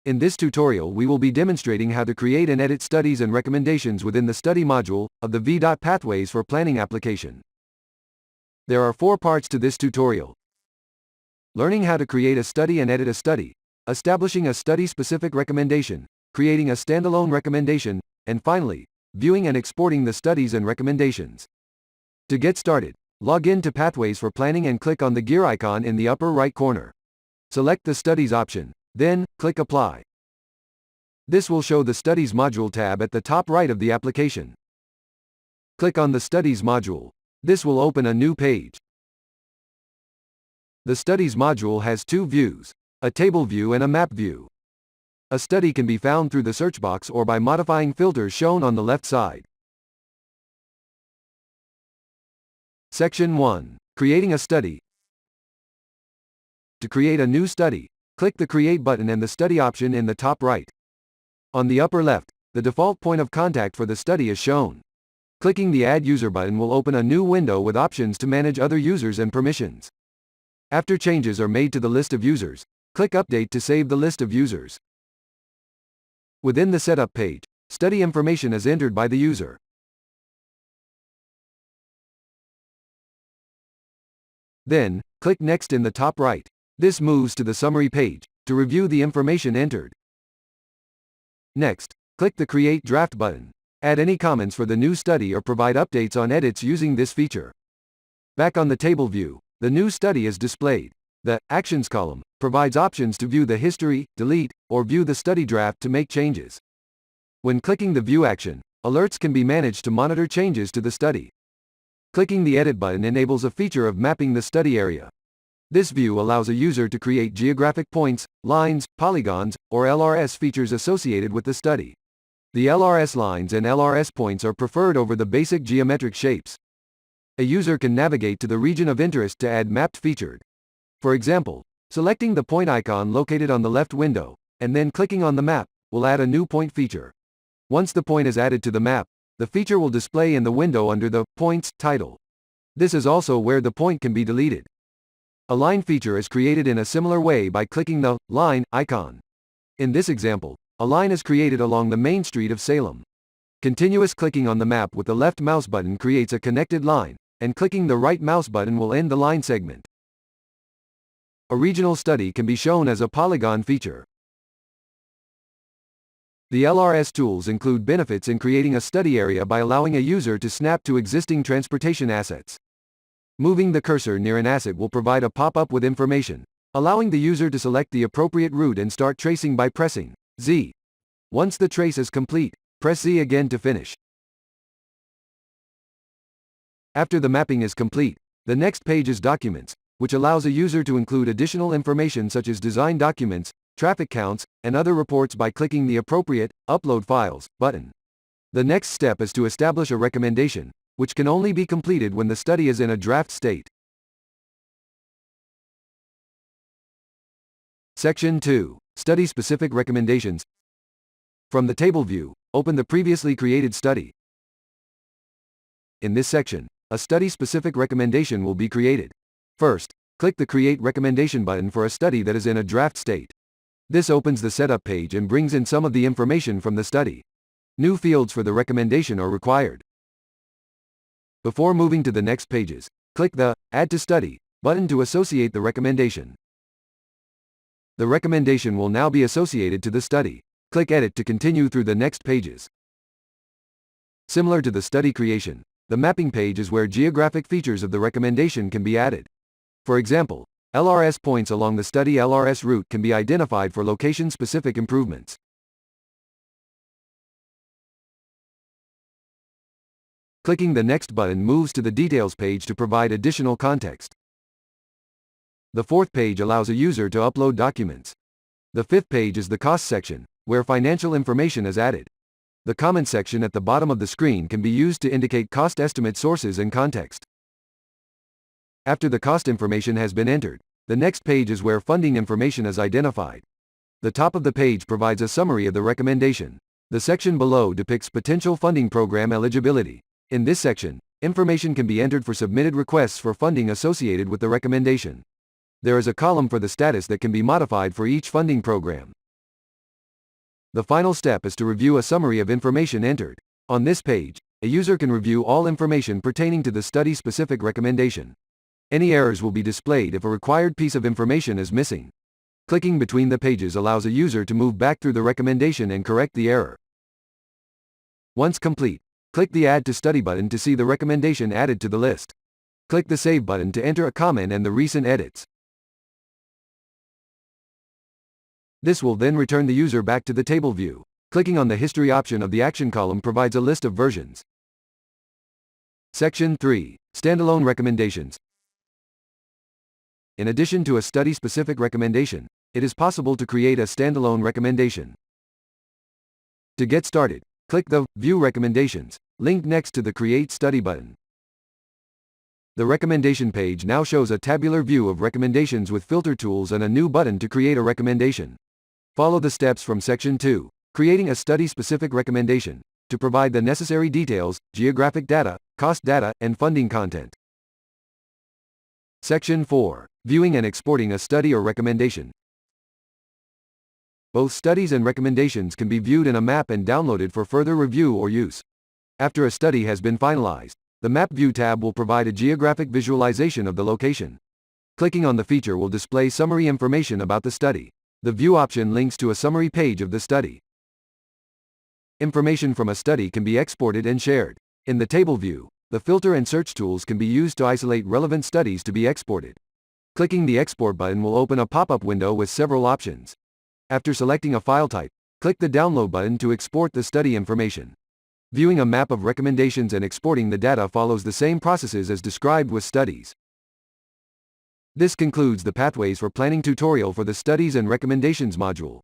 In this tutorial we will be demonstrating how to create and edit studies and recommendations within the study module of the V.Pathways for Planning application. There are 4 parts to this tutorial. Learning how to create a study and edit a study, establishing a study-specific recommendation, creating a standalone recommendation, and finally, viewing and exporting the studies and recommendations. To get started, log in to Pathways for Planning and click on the gear icon in the upper right corner. Select the Studies option, then, click Apply. This will show the Studies module tab at the top right of the application. Click on the Studies module. This will open a new page. The Studies module has 2 views, a table view and a map view. A study can be found through the search box or by modifying filters shown on the left side. Section 1. Creating a study. To create a new study, click the Create button and the Study option in the top right. On the upper left, the default point of contact for the study is shown. Clicking the Add User button will open a new window with options to manage other users and permissions. After changes are made to the list of users, click Update to save the list of users. Within the Setup page, study information is entered by the user. Then, click Next in the top right. This moves to the Summary page, to review the information entered. Next, click the Create Draft button. Add any comments for the new study or provide updates on edits using this feature. Back on the table view, the new study is displayed. The Actions column provides options to view the history, delete, or view the study draft to make changes. When clicking the View action, alerts can be managed to monitor changes to the study. Clicking the Edit button enables a feature of mapping the study area. This view allows a user to create geographic points, lines, polygons, or LRS features associated with the study. The LRS lines and LRS points are preferred over the basic geometric shapes. A user can navigate to the region of interest to add mapped featured. For example, selecting the point icon located on the left window, and then clicking on the map, will add a new point feature. Once the point is added to the map, the feature will display in the window under the Points title. This is also where the point can be deleted. A line feature is created in a similar way by clicking the Line icon. In this example, a line is created along the main street of Salem. Continuous clicking on the map with the left mouse button creates a connected line, and clicking the right mouse button will end the line segment. A regional study can be shown as a polygon feature. The LRS tools include benefits in creating a study area by allowing a user to snap to existing transportation assets. Moving the cursor near an asset will provide a pop-up with information, allowing the user to select the appropriate route and start tracing by pressing Z. Once the trace is complete, press Z again to finish. After the mapping is complete, the next page is Documents, which allows a user to include additional information such as design documents, traffic counts, and other reports by clicking the appropriate Upload Files button. The next step is to establish a recommendation, which can only be completed when the study is in a draft state. Section 2. Study-specific recommendations. From the table view, open the previously created study. In this section, a study-specific recommendation will be created. First, click the Create Recommendation button for a study that is in a draft state. This opens the Setup page and brings in some of the information from the study. New fields for the recommendation are required. Before moving to the next pages, click the Add to Study button to associate the recommendation. The recommendation will now be associated to the study. Click Edit to continue through the next pages. Similar to the study creation, the mapping page is where geographic features of the recommendation can be added. For example, LRS points along the study LRS route can be identified for location-specific improvements. Clicking the Next button moves to the Details page to provide additional context. The 4th page allows a user to upload documents. The 5th page is the Cost section, where financial information is added. The Comment section at the bottom of the screen can be used to indicate cost estimate sources and context. After the cost information has been entered, the next page is where funding information is identified. The top of the page provides a summary of the recommendation. The section below depicts potential funding program eligibility. In this section, information can be entered for submitted requests for funding associated with the recommendation. There is a column for the status that can be modified for each funding program. The final step is to review a summary of information entered. On this page, a user can review all information pertaining to the study-specific recommendation. Any errors will be displayed if a required piece of information is missing. Clicking between the pages allows a user to move back through the recommendation and correct the error. Once complete, click the Add to Study button to see the recommendation added to the list. Click the Save button to enter a comment and the recent edits. This will then return the user back to the table view. Clicking on the History option of the action column provides a list of versions. Section 3. Standalone Recommendations. In addition to a study-specific recommendation, it is possible to create a standalone recommendation. To get started, click the View Recommendations link next to the Create Study button. The recommendation page now shows a tabular view of recommendations with filter tools and a new button to create a recommendation. Follow the steps from Section 2, Creating a Study-Specific Recommendation, to provide the necessary details, geographic data, cost data, and funding content. Section 4, Viewing and Exporting a Study or Recommendation. Both studies and recommendations can be viewed in a map and downloaded for further review or use. After a study has been finalized, the Map View tab will provide a geographic visualization of the location. Clicking on the feature will display summary information about the study. The View option links to a summary page of the study. Information from a study can be exported and shared. In the table view, the filter and search tools can be used to isolate relevant studies to be exported. Clicking the Export button will open a pop-up window with several options. After selecting a file type, click the Download button to export the study information. Viewing a map of recommendations and exporting the data follows the same processes as described with studies. This concludes the Pathways for Planning tutorial for the Studies and Recommendations module.